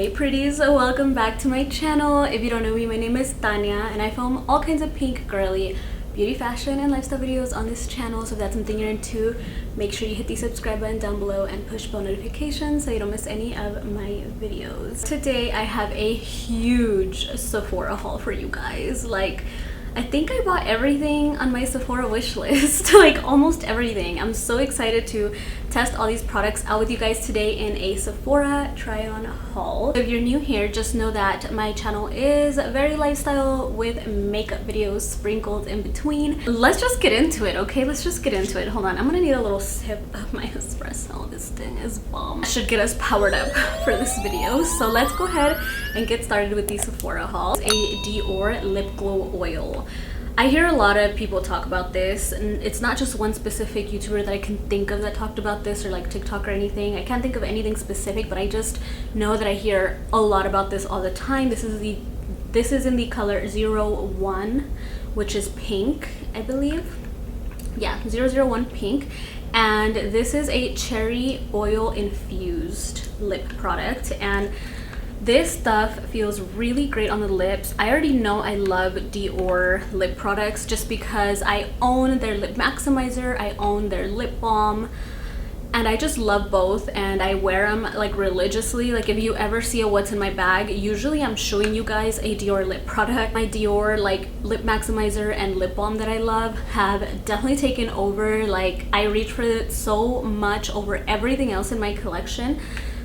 Hey pretties, welcome back to my channel. If you don't know me, my name is Tanya and I film all kinds of pink girly beauty, fashion, and lifestyle videos on this channel. So if that's something you're into, make sure you hit the subscribe button down below and push bell notifications so you don't miss any of my videos. Today I have a huge Sephora haul for you guys. I think I bought everything on my Sephora wish list, like almost everything. I'm so excited to test all these products out with you guys today in a Sephora try-on haul. If you're new here, just know that my channel is very lifestyle with makeup videos sprinkled in between. Let's just get into it, okay? Let's just get into it. Hold on, I'm gonna need a little sip of my espresso. This thing is bomb. Should get us powered up for this video. So let's go ahead and get started with the Sephora haul. A Dior lip glow oil. I hear a lot of people talk about this, and it's not just one specific YouTuber that I can think of that talked about this, or like TikTok or anything. I can't think of anything specific, but I just know that I hear a lot about this all the time. This is in the color 01, which is pink, I believe. Yeah, 001 pink. And this is a cherry oil infused lip product, and this stuff feels really great on the lips. I already know I love Dior lip products just because I own their lip maximizer, I own their lip balm, and I just love both, and I wear them like religiously. Like if you ever see a what's in my bag, usually I'm showing you guys a Dior lip product. My Dior like lip maximizer and lip balm that I love have definitely taken over. Like I reach for it so much over everything else in my collection.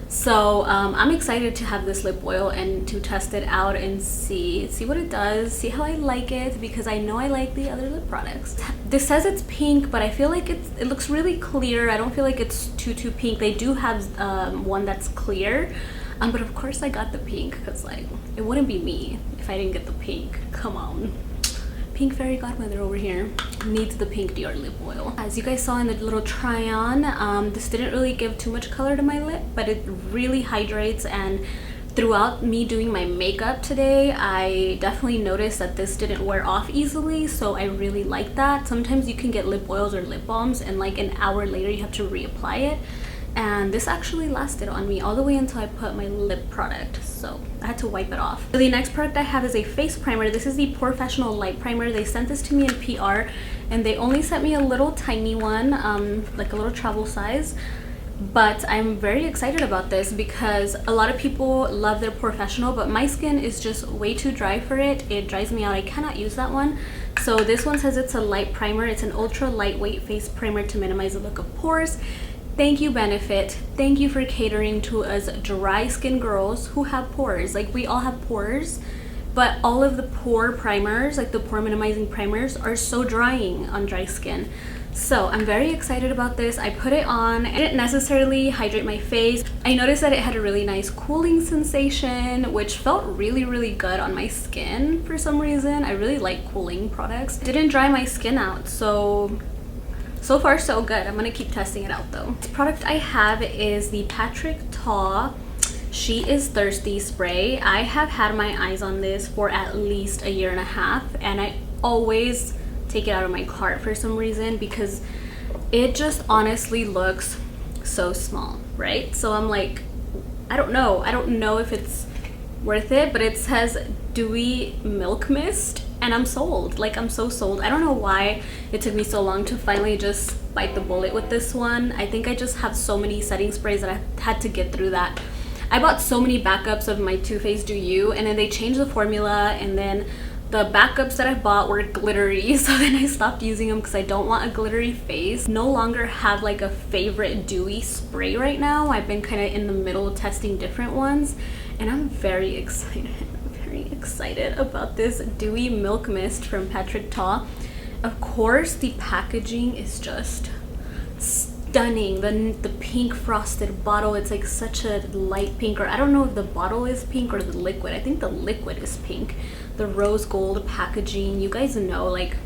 So I'm excited to have this lip oil and to test it out and see what it does, see how I like it, because I know I like the other lip products. This says it's pink, but I feel like it looks really clear. I don't feel like it's too pink. They do have one that's clear, but of course I got the pink because like it wouldn't be me if I didn't get the pink. Come on. Pink fairy godmother over here needs the pink Dior lip oil. As you guys saw in the little try on, this didn't really give too much color to my lip, but it really hydrates. And throughout me doing my makeup today, I definitely noticed that this didn't wear off easily, so I really like that. Sometimes you can get lip oils or lip balms and like an hour later you have to reapply it, and this actually lasted on me all the way until I put my lip product, so I had to wipe it off. So the next product I have is a face primer. This is the Professional Light Primer. They sent this to me in PR, and they only sent me a little tiny one, like a little travel size. But I'm very excited about this because a lot of people love their Professional, but my skin is just way too dry for it. It dries me out. I cannot use that one. So this one says it's a light primer. It's an ultra lightweight face primer to minimize the look of pores. Thank you, Benefit. Thank you for catering to us dry skin girls who have pores. Like we all have pores, but all of the pore primers, like the pore minimizing primers, are so drying on dry skin. So I'm very excited about this. I put it on. It didn't necessarily hydrate my face. I noticed that it had a really nice cooling sensation, which felt really good on my skin for some reason. I really like cooling products. It didn't dry my skin out, so far so good. I'm gonna keep testing it out though. The product I have is the Patrick Ta She Is Thirsty spray. I have had my eyes on this for at least a year and a half, and I always take it out of my cart for some reason because it just honestly looks so small, right? So I'm like, I don't know if it's worth it, but it says dewy milk mist, and I'm sold. Like I'm so sold. I don't know why it took me so long to finally just bite the bullet with this one. I think I just have so many setting sprays that I had to get through that. I bought so many backups of my Too Faced Do You, and then they changed the formula, and then the backups that I bought were glittery, so then I stopped using them because I don't want a glittery face. No longer have like a favorite dewy spray right now. I've been kind of in the middle testing different ones, and I'm very excited. Excited about this dewy milk mist from Patrick Ta. Of course the packaging is just stunning. The pink frosted bottle, it's like such a light pink, or I don't know if the bottle is pink or the liquid. I think the liquid is pink. The rose gold packaging, you guys know, like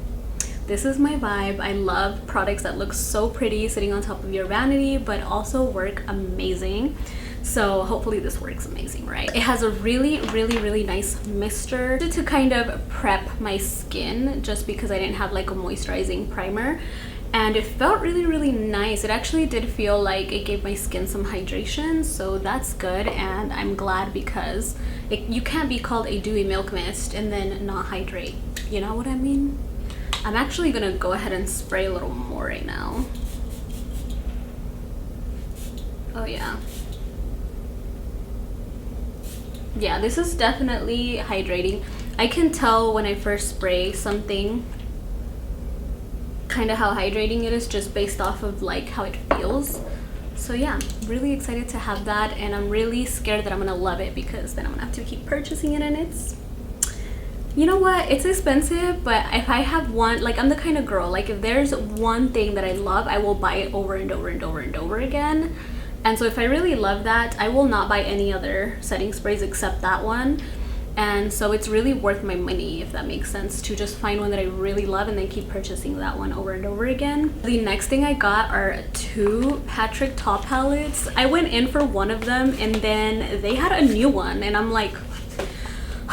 this is my vibe. I love products that look so pretty sitting on top of your vanity but also work amazing. So hopefully this works amazing, right? It has a really nice mister to kind of prep my skin just because I didn't have like a moisturizing primer. and it felt really nice. It actually did feel like it gave my skin some hydration, so that's good. And I'm glad because you can't be called a dewy milk mist and then not hydrate, you know what I mean? I'm actually gonna go ahead and spray a little more right now. Oh yeah, this is definitely hydrating. I can tell when I first spray something kind of how hydrating it is just based off of like how it feels. So yeah, really excited to have that, and I'm really scared that I'm gonna love it because then I'm gonna have to keep purchasing it. And it's, you know what, it's expensive, but if I have one, like I'm the kind of girl, like if there's one thing that I love, I will buy it over and over again. And so if I really love that, I will not buy any other setting sprays except that one. And so it's really worth my money, if that makes sense, to just find one that I really love and then keep purchasing that one over and over again. The next thing I got are 2 Patrick Ta palettes. I went in for one of them and then they had a new one and I'm like,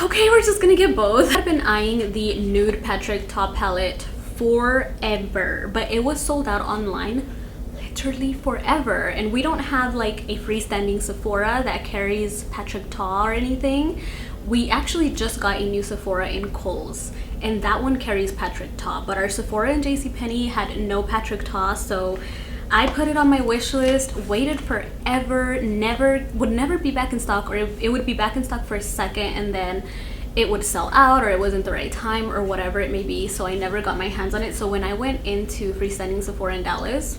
okay, we're just gonna get both. I've been eyeing the nude Patrick Ta palette forever, but it was sold out online literally forever, and we don't have like a freestanding Sephora that carries Patrick Ta or anything. We actually just got a new Sephora in Kohl's, and that one carries Patrick Ta, but our Sephora and JCPenney had no Patrick Ta, so I put it on my wish list, waited forever, would never be back in stock, or it would be back in stock for a second and then it would sell out, or it wasn't the right time, or whatever it may be, so I never got my hands on it. So when I went into freestanding Sephora in Dallas,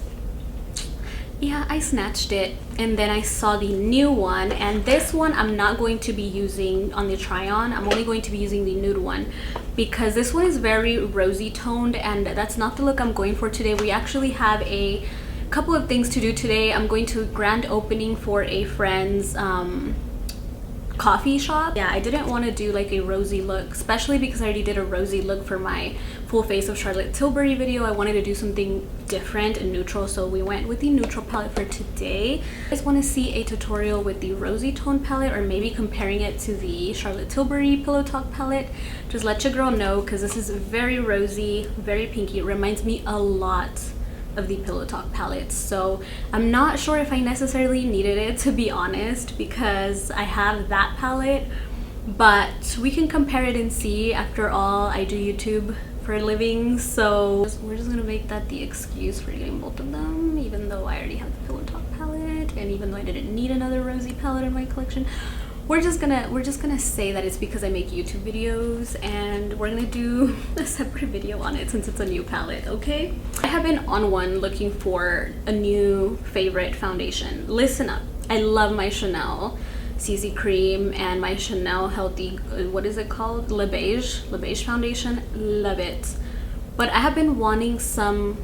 yeah, I snatched it, and then I saw the new one, and this one I'm not going to be using on the try-on. I'm only going to be using the nude one because this one is very rosy toned, and that's not the look I'm going for today. We actually have a couple of things to do today. I'm going to a grand opening for a friend's coffee shop. Yeah, I didn't want to do like a rosy look, especially because I already did a rosy look for my full face of Charlotte Tilbury video. I wanted to do something different and neutral, so we went with the neutral palette for today. I just want to see a tutorial with the rosy tone palette, or maybe comparing it to the Charlotte Tilbury Pillow Talk palette. Just let your girl know, because this is very rosy, very pinky. It reminds me a lot of the Pillow Talk palettes, so I'm not sure if I necessarily needed it, to be honest, because I have that palette, but we can compare it and see. After all, I do YouTube for a living, so we're just gonna make that the excuse for getting both of them, even though I already have the Pillow Talk palette, and even though I didn't need another rosy palette in my collection. We're just gonna say that it's because I make YouTube videos, and we're gonna do a separate video on it since it's a new palette, okay? I have been on one looking for a new favorite foundation. Listen up, I love my Chanel CC Cream and my Chanel Healthy, what is it called? Le Beige foundation, love it. But I have been wanting some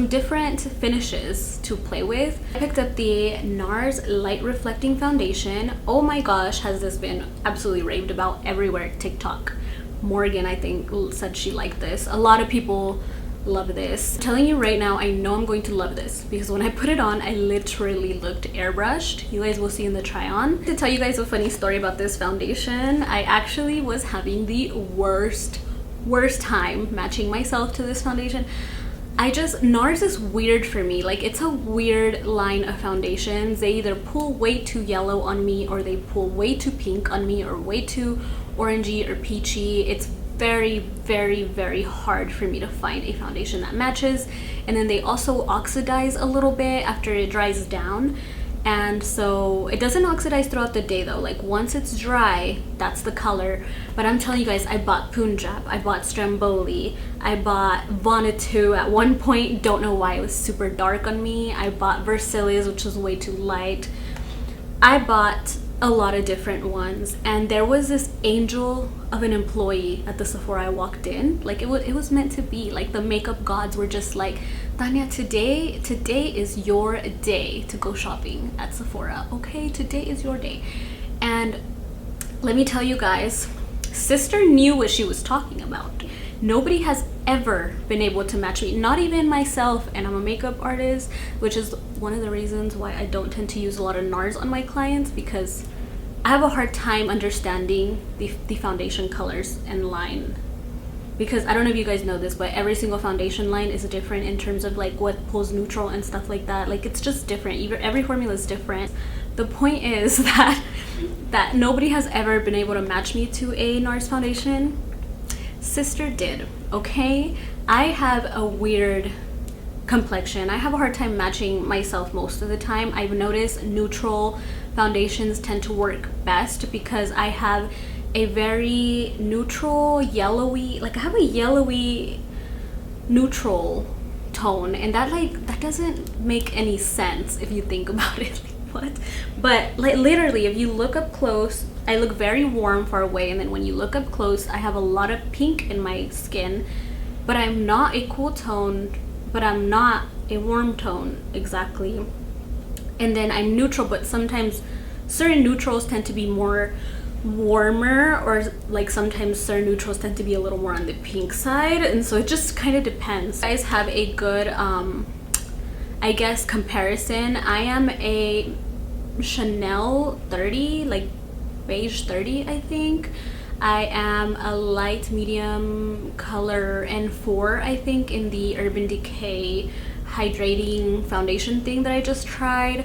different finishes to play with. I picked up the Nars Light Reflecting Foundation. Oh my gosh, has this been absolutely raved about everywhere. TikTok. Morgan, I think, said she liked this. A lot of people love this. I'm telling you right now, I know I'm going to love this because when I put it on, I literally looked airbrushed. You guys will see in the try on. To tell you guys a funny story about this foundation, I actually was having the worst time matching myself to this foundation. Nars is weird for me. Like, it's a weird line of foundations. They either pull way too yellow on me, or they pull way too pink on me, or way too orangey or peachy. It's very hard for me to find a foundation that matches. And then they also oxidize a little bit after it dries down. And so it doesn't oxidize throughout the day though. Like, once it's dry, that's the color. But I'm telling you guys, I bought Punjab, I bought Stromboli, I bought Vanuatu at one point. Don't know why, it was super dark on me. I bought Versailles, which was way too light. I bought a lot of different ones, and there was this angel of an employee at the Sephora I walked in. Like, it was meant to be. Like, the makeup gods were just like, Tanya, today is your day to go shopping at Sephora, okay? Today is your day. And let me tell you guys, sister knew what she was talking about. Nobody has ever been able to match me, not even myself, and I'm a makeup artist, which is one of the reasons why I don't tend to use a lot of Nars on my clients, because I have a hard time understanding the foundation colors and line because I don't know if you guys know this, but every single foundation line is different in terms of like what pulls neutral and stuff like that. Like it's just different. Every formula is different. The point is that nobody has ever been able to match me to a Nars foundation. Sister did, okay? I have a weird complexion. I have a hard time matching myself most of the time. I've noticed neutral foundations tend to work best because I have a very neutral yellowy, like I have a yellowy neutral tone, and that doesn't make any sense if you think about it. Like, what? But like literally, if you look up close, I look very warm far away, and then when you look up close, I have a lot of pink in my skin, but I'm not a cool tone, but I'm not a warm tone exactly. And then I'm neutral, but sometimes certain neutrals tend to be more warmer, or like sometimes certain neutrals tend to be a little more on the pink side, and so it just kind of depends. You guys have a good I guess comparison. I am a Chanel 30, like beige 30, I think. I am a light medium color N4, I think, in the Urban Decay hydrating foundation thing that I just tried.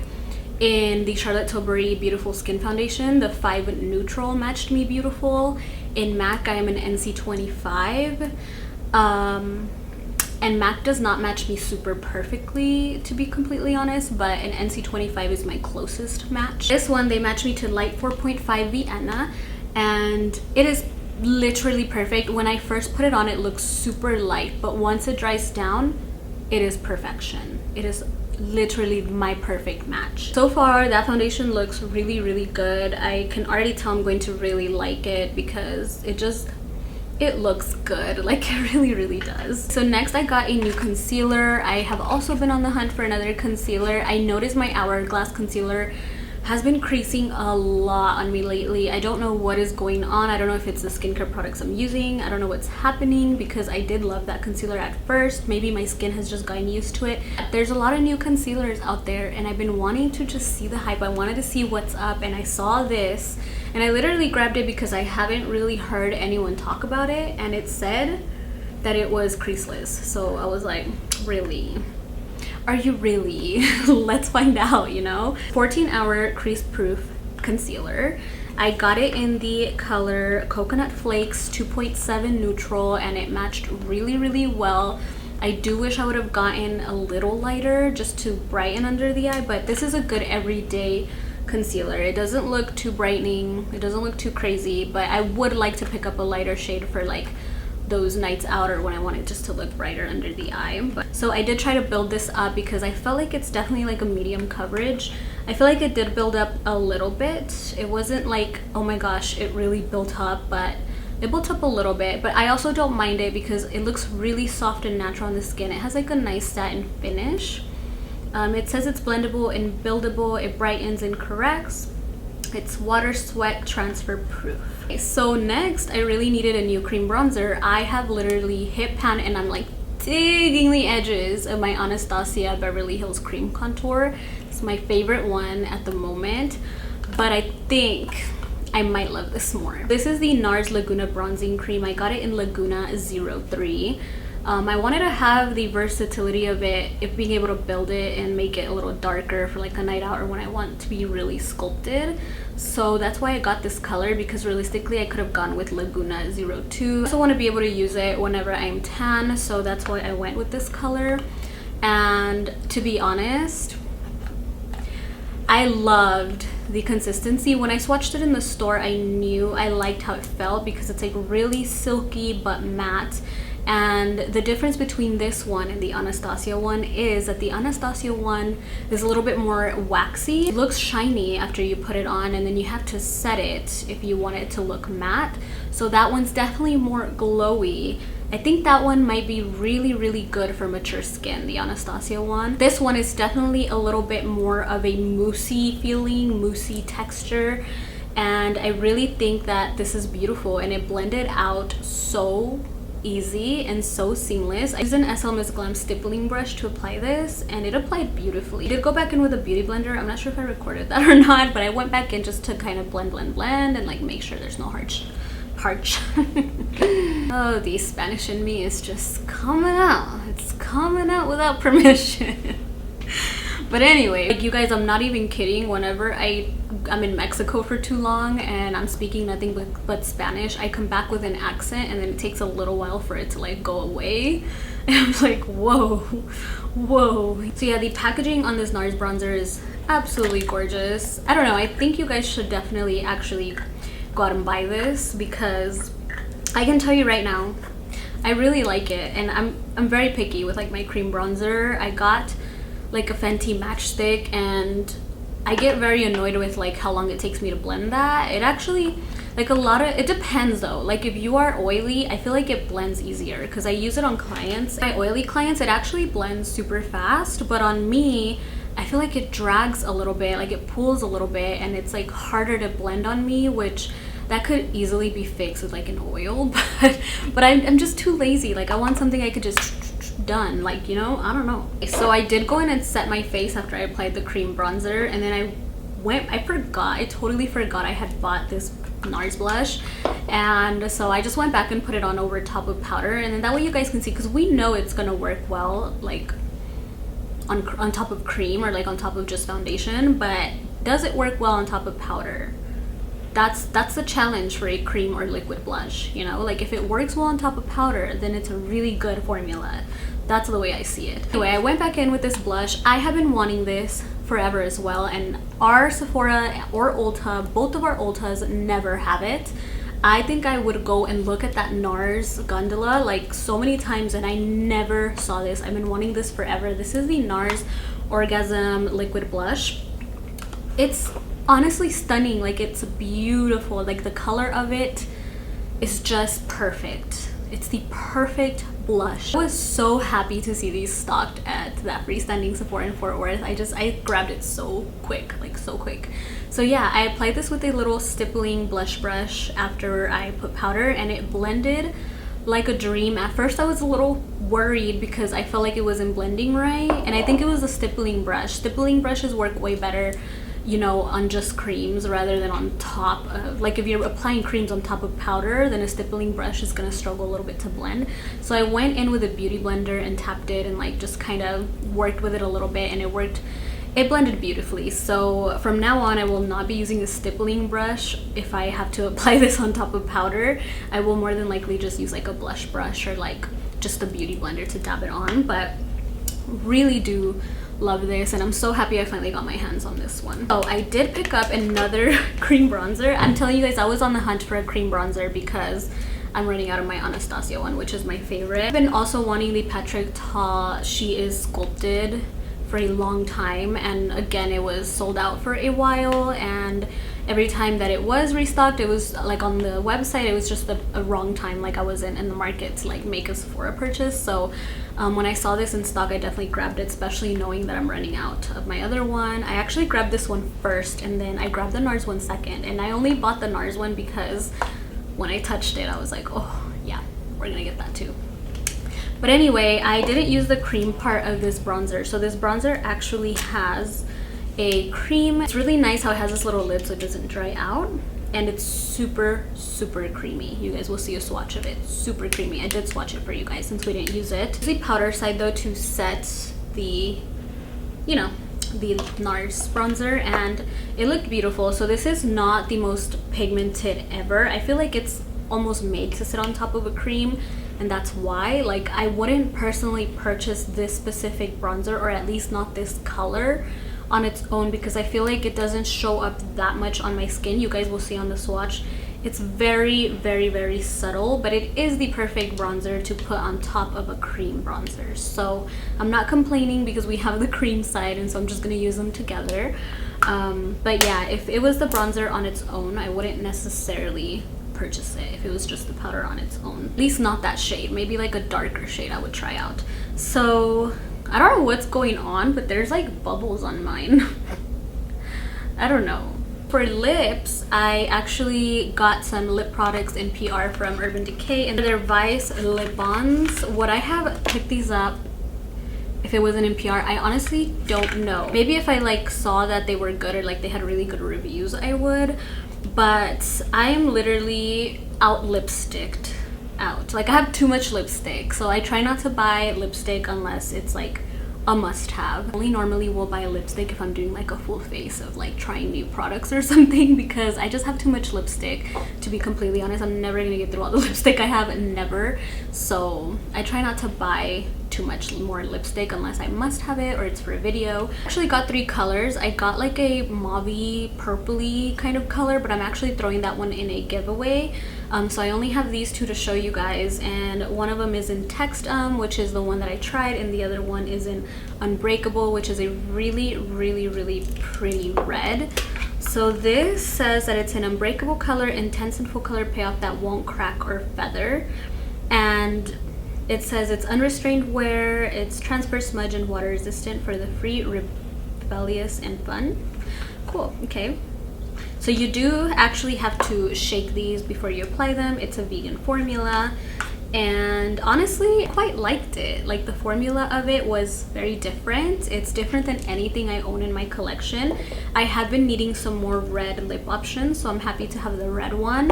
In the Charlotte Tilbury Beautiful Skin Foundation, the 5 Neutral matched me beautiful. In MAC, I am an NC25. And MAC does not match me super perfectly, to be completely honest, but an NC25 is my closest match. This one, they match me to light 4.5 Vienna, and it is literally perfect. When I first put it on, it looks super light, but once it dries down, it is perfection. It is literally my perfect match. So far, that foundation looks really, really good. I can already tell I'm going to really like it because it looks good. Like it really, really does. So next I got a new concealer. I have also been on the hunt for another concealer. I noticed my Hourglass concealer has been creasing a lot on me lately. I don't know what is going on. I don't know if it's the skincare products I'm using. I don't know what's happening, because I did love that concealer at first. Maybe my skin has just gotten used to it. There's a lot of new concealers out there, and I've been wanting to just see the hype. I wanted to see what's up, and I saw this, and I literally grabbed it because I haven't really heard anyone talk about it, and it said that it was creaseless. So I was like, really? Are you really? Let's find out, you know? 14-hour crease proof concealer. I got it in the color Coconut Flakes 2.7 neutral, and it matched really, really well. I do wish I would have gotten a little lighter just to brighten under the eye, but this is a good everyday concealer. It doesn't look too brightening, it doesn't look too crazy, but I would like to pick up a lighter shade for like those nights out or when I want it just to look brighter under the eye. So I did try to build this up because I felt like it's definitely like a medium coverage. I feel like it did build up a little bit. It wasn't like, oh my gosh, it really built up, but it built up a little bit. But I also don't mind it because it looks really soft and natural on the skin. It has like a nice satin finish. It says it's blendable and buildable. It brightens and corrects. It's water sweat transfer proof. Okay, so next I really needed a new cream bronzer. I have literally hit pan and I'm like digging the edges of my Anastasia Beverly Hills cream contour. It's my favorite one at the moment, but I think I might love this more. This is the Nars Laguna bronzing cream. I got it in Laguna 03. I wanted to have the versatility of it, if being able to build it and make it a little darker for like a night out or when I want to be really sculpted. So that's why I got this color, because realistically I could have gone with Laguna 02. I also want to be able to use it whenever I'm tan, so that's why I went with this color. And to be honest, I loved the consistency. When I swatched it in the store, I knew I liked how it felt because it's like really silky but matte. And the difference between this one and the Anastasia one is that the Anastasia one is a little bit more waxy. It looks shiny after you put it on, and then you have to set it if you want it to look matte. So that one's definitely more glowy. I think that one might be really, really good for mature skin, the Anastasia one. This one is definitely a little bit more of a moussey feeling, moussey texture. And I really think that this is beautiful, and it blended out so easy and so seamless. I used an SL Miss Glam stippling brush to apply this, and it applied beautifully. I did go back in with a beauty blender. I'm not sure if I recorded that or not, but I went back in just to kind of blend and like make sure there's no parch. Oh, the Spanish in me is just coming out. It's coming out without permission. But anyway, like, you guys, I'm not even kidding. Whenever I'm in Mexico for too long and I'm speaking nothing but Spanish, I come back with an accent and then it takes a little while for it to like go away. And I'm like, whoa, whoa. So yeah, the packaging on this Nars bronzer is absolutely gorgeous. I don't know, I think you guys should definitely actually go out and buy this, because I can tell you right now, I really like it. And I'm very picky with like my cream bronzer. I got like a Fenty matchstick and I get very annoyed with like how long it takes me to blend that. It actually, like, it depends though. Like if you are oily, I feel like it blends easier because I use it on clients. My oily clients, it actually blends super fast, but on me, I feel like it drags a little bit, like it pulls a little bit, and it's like harder to blend on me, which that could easily be fixed with like an oil, but I'm just too lazy. Like I want something I could just done, like, you know, I don't know. So I did go in and set my face after I applied the cream bronzer, and then I totally forgot I had bought this Nars blush, and so I just went back and put it on over top of powder, and then that way you guys can see, because we know it's gonna work well like on top of cream or like on top of just foundation, but does it work well on top of powder? That's the challenge for a cream or liquid blush, you know? Like if it works well on top of powder, then it's a really good formula. That's the way I see it. Anyway, I went back in with this blush. I have been wanting this forever as well, and our Sephora or Ulta, both of our Ultas never have it. I think I would go and look at that Nars gondola like so many times and I never saw this. I've been wanting this forever. This is the Nars Orgasm Liquid Blush. It's honestly stunning. Like it's beautiful. Like the color of it is just perfect. It's the perfect blush. I was so happy to see these stocked at that freestanding Sephora in Fort Worth. I grabbed it so quick, like so quick. So yeah, I applied this with a little stippling blush brush after I put powder, and it blended like a dream. At first I was a little worried because I felt like it wasn't blending right, and I think it was a stippling brush. Stippling brushes work way better, you know, on just creams rather than on top of, like if you're applying creams on top of powder, then a stippling brush is gonna struggle a little bit to blend. So I went in with a beauty blender and tapped it and like just kind of worked with it a little bit, and it blended beautifully. So from now on, I will not be using a stippling brush if I have to apply this on top of powder. I will more than likely just use like a blush brush or like just a beauty blender to dab it on. But really do love this, and I'm so happy I finally got my hands on this one. Oh, I did pick up another cream bronzer. I'm telling you guys, I was on the hunt for a cream bronzer because I'm running out of my Anastasia one, which is my favorite. I've been also wanting the Patrick Ta She Is Sculpted for a long time, and again it was sold out for a while, and every time that it was restocked, it was like on the website, it was just a wrong time. Like I wasn't in the market to like make a Sephora purchase. So when I saw this in stock, I definitely grabbed it, especially knowing that I'm running out of my other one. I actually grabbed this one first, and then I grabbed the Nars one second, and I only bought the Nars one because when I touched it I was like, oh yeah, we're gonna get that too. But anyway, I didn't use the cream part of this bronzer. So this bronzer actually has a cream. It's really nice how it has this little lid so it doesn't dry out. And it's super, super creamy. You guys will see a swatch of it. Super creamy. I did swatch it for you guys since we didn't use it. The powder side though to set the, you know, the Nars bronzer, and it looked beautiful. So this is not the most pigmented ever. I feel like it's almost made to sit on top of a cream, and that's why, like, I wouldn't personally purchase this specific bronzer, or at least not this color on its own, because I feel like it doesn't show up that much on my skin. You guys will see on the swatch, it's very, very, very subtle, but it is the perfect bronzer to put on top of a cream bronzer. So I'm not complaining because we have the cream side, and so I'm just gonna use them together. But yeah, if it was the bronzer on its own, I wouldn't necessarily purchase it if it was just the powder on its own. At least not that shade. Maybe like a darker shade I would try out. So I don't know what's going on, but there's like bubbles on mine. I don't know. For lips, I actually got some lip products in PR from Urban Decay, and they're Vice lip balms. Would I have picked these up if it wasn't in PR? I honestly don't know. Maybe if I like saw that they were good, or like they had really good reviews, I would. but I'm literally out lipsticked out. Like I have too much lipstick, so I try not to buy lipstick unless it's like a must-have. Only normally will buy a lipstick if I'm doing like a full face of like trying new products or something, because I just have too much lipstick. To be completely honest, I'm never gonna get through all the lipstick I have, never. So I try not to buy too much more lipstick unless I must have it or it's for a video. I actually got 3 colors. I got like a mauvey purpley kind of color, but I'm actually throwing that one in a giveaway. So I only have these 2 to show you guys, and one of them is in Text which is the one that I tried, and the other one is in Unbreakable, which is a really pretty red. So this says that it's an unbreakable color, intense and full color payoff that won't crack or feather, and it says it's unrestrained wear, it's transfer, smudge, and water resistant for the free, rebellious, and fun. Cool. Okay. So you do actually have to shake these before you apply them. It's a vegan formula, and honestly, I quite liked it. Like the formula of it was very different. It's different than anything I own in my collection. I have been needing some more red lip options, so I'm happy to have the red one.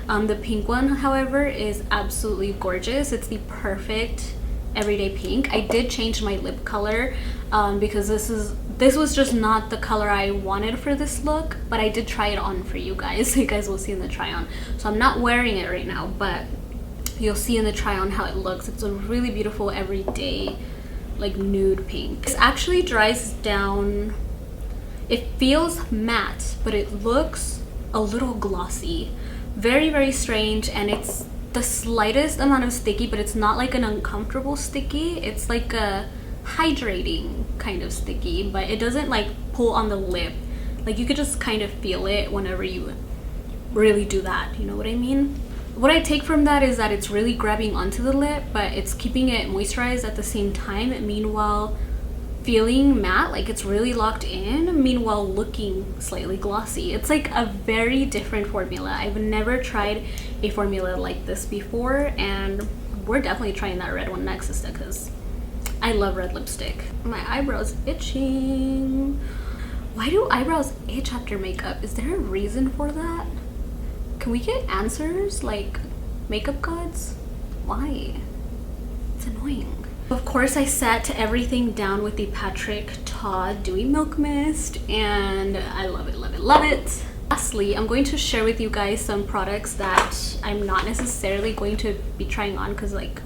The pink one, however, is absolutely gorgeous. It's the perfect everyday pink. I did change my lip color because this was just not the color I wanted for this look, but I did try it on for you guys, so you guys will see in the try on. So I'm not wearing it right now, but you'll see in the try on how it looks. It's a really beautiful everyday like nude pink. This actually dries down. It feels matte, but it looks a little glossy. Very strange, and it's the slightest amount of sticky, but it's not like an uncomfortable sticky. It's like a hydrating kind of sticky, but it doesn't like pull on the lip. Like you could just kind of feel it whenever you really do that, you know what I mean? What I take from that is that it's really grabbing onto the lip, but it's keeping it moisturized at the same time, meanwhile feeling matte, like it's really locked in, meanwhile looking slightly glossy. It's like a very different formula. I've never tried a formula like this before, and we're definitely trying that red one next, sister, because I love red lipstick. My eyebrows itching. Why do eyebrows itch after makeup? Is there a reason for that? Can we get answers, like makeup gods? Why? It's annoying. Of course, I set everything down with the Patrick Ta Dewy Milk Mist, and I love it. Lastly, I'm going to share with you guys some products that I'm not necessarily going to be trying on, because like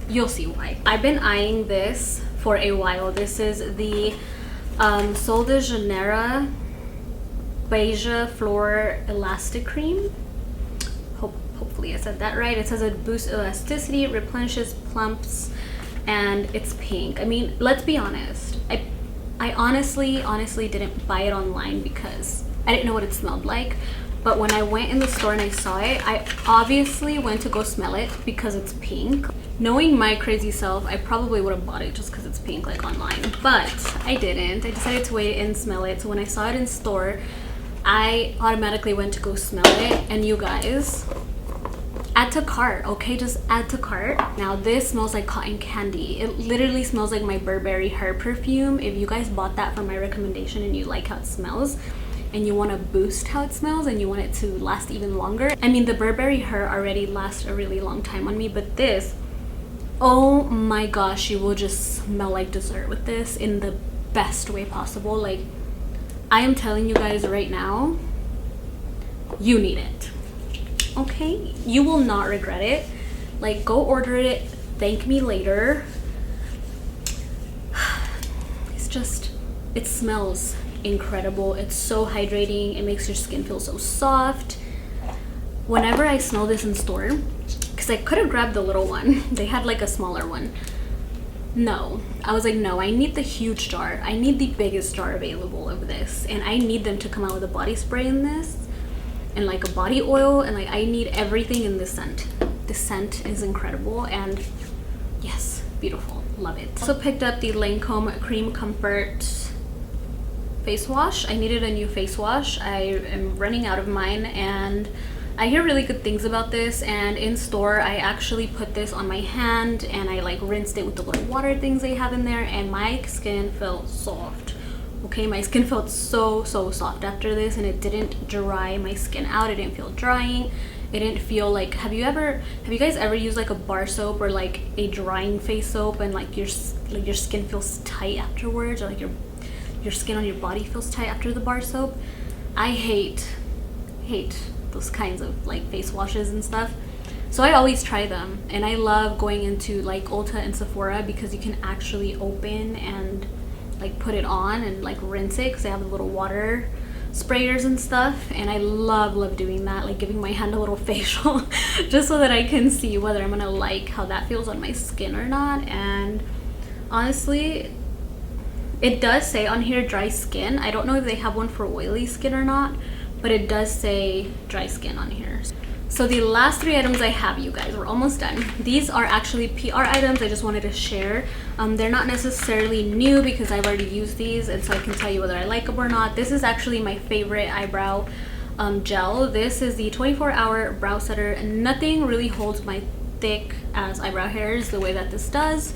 you'll see why. I've been eyeing this for a while. This is the Sol de Janeiro Beija Flor Elastic Cream. Hopefully I said that right. It says it boosts elasticity, replenishes plumps, and it's pink. I mean, let's be honest. I honestly didn't buy it online because I didn't know what it smelled like. But when I went in the store and I saw it, I obviously went to go smell it because it's pink. Knowing my crazy self, I probably would have bought it just because it's pink, like online. But I didn't. I decided to wait and smell it. So when I saw it in store, I automatically went to go smell it. And you guys, add to cart, okay? Just add to cart. Now this smells like cotton candy. It literally smells like my Burberry hair perfume. If you guys bought that from my recommendation and you like how it smells, and you want to boost how it smells and you want it to last even longer. I mean, the Burberry hair already lasts a really long time on me, but this, oh my gosh, you will just smell like dessert with this in the best way possible. Like, I am telling you guys right now, you need it, okay? You will not regret it. Like, go order it, thank me later. It's just, it smells incredible. It's so hydrating. It makes your skin feel so soft. Whenever I smell this in store, because I could have grabbed the little one, they had like a smaller one. No, I was like, no, I need the huge jar. I need the biggest jar available of this, and I need them to come out with a body spray in this and like a body oil, and like I need everything in this scent. The scent is incredible, and yes, beautiful. Love it. Also picked up the Lancome Cream Comfort face wash. I needed a new face wash. I am running out of mine, and I hear really good things about this. And in store, I actually put this on my hand and I like rinsed it with the little water things they have in there, and my skin felt soft, Okay, my skin felt so soft after this, and it didn't dry my skin out. It didn't feel drying. It didn't feel like, have you guys ever used like a bar soap or like a drying face soap, and like your skin feels tight afterwards, or like your skin on your body feels tight after the bar soap? I hate those kinds of like face washes and stuff. So I always try them, and I love going into like Ulta and Sephora because you can actually open and like put it on and like rinse it, because they have the little water sprayers and stuff, and I love doing that, like giving my hand a little facial just so that I can see whether I'm gonna like how that feels on my skin or not. And honestly, it does say on here dry skin. I don't know if they have one for oily skin or not, but it does say dry skin on here. So the last 3 items I have, you guys, we're almost done. These are actually PR items I just wanted to share. They're not necessarily new because I've already used these, and so I can tell you whether I like them or not. This is actually my favorite eyebrow gel. This is the 24-hour brow setter. Nothing really holds my thick ass eyebrow hairs the way that this does.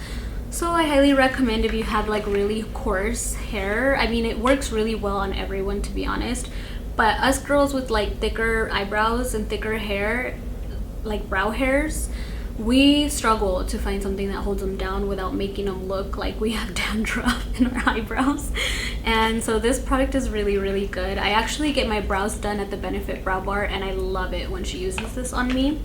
So I highly recommend if you have like really coarse hair. I mean, it works really well on everyone, to be honest. But us girls with like thicker eyebrows and thicker hair, like brow hairs, we struggle to find something that holds them down without making them look like we have dandruff in our eyebrows. And so this product is really good. I actually get my brows done at the Benefit Brow Bar, and I love it when she uses this on me.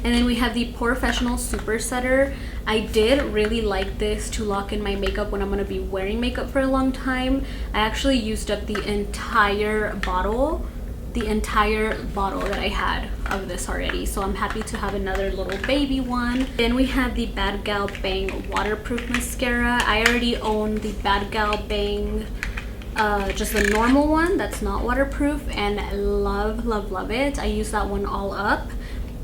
And then we have the Professional Super Setter. I did really like this to lock in my makeup when I'm going to be wearing makeup for a long time. I actually used up the entire bottle that I had of this already, so I'm happy to have another little baby one. Then we have the Bad Gal Bang Waterproof Mascara. I already own the Bad Gal Bang, just the normal one that's not waterproof, and I love it. I use that one all up,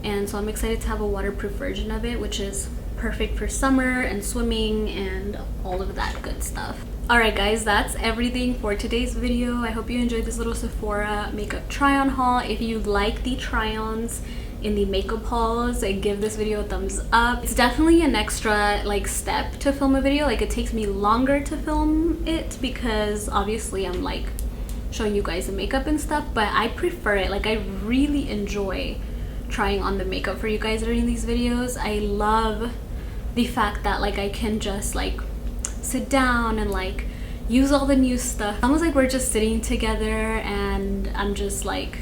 and so I'm excited to have a waterproof version of it, which is perfect for summer and swimming and all of that good stuff. Alright guys, that's everything for today's video. I hope you enjoyed this little Sephora makeup try-on haul. If you like the try-ons in the makeup hauls, give this video a thumbs up. It's definitely an extra like step to film a video. Like, it takes me longer to film it because obviously I'm like showing you guys the makeup and stuff, but I prefer it. Like, I really enjoy trying on the makeup for you guys during these videos. I love the fact that like I can just like sit down and like use all the new stuff. Almost like we're just sitting together and I'm just like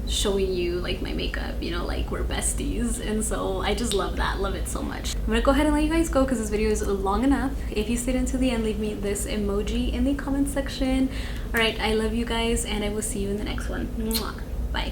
showing you like my makeup, you know, like we're besties. And so I just love that, love it so much. I'm gonna go ahead and let you guys go because this video is long enough. If you stayed until the end, leave me this emoji in the comment section. All right, I love you guys, and I will see you in the next one. Mwah.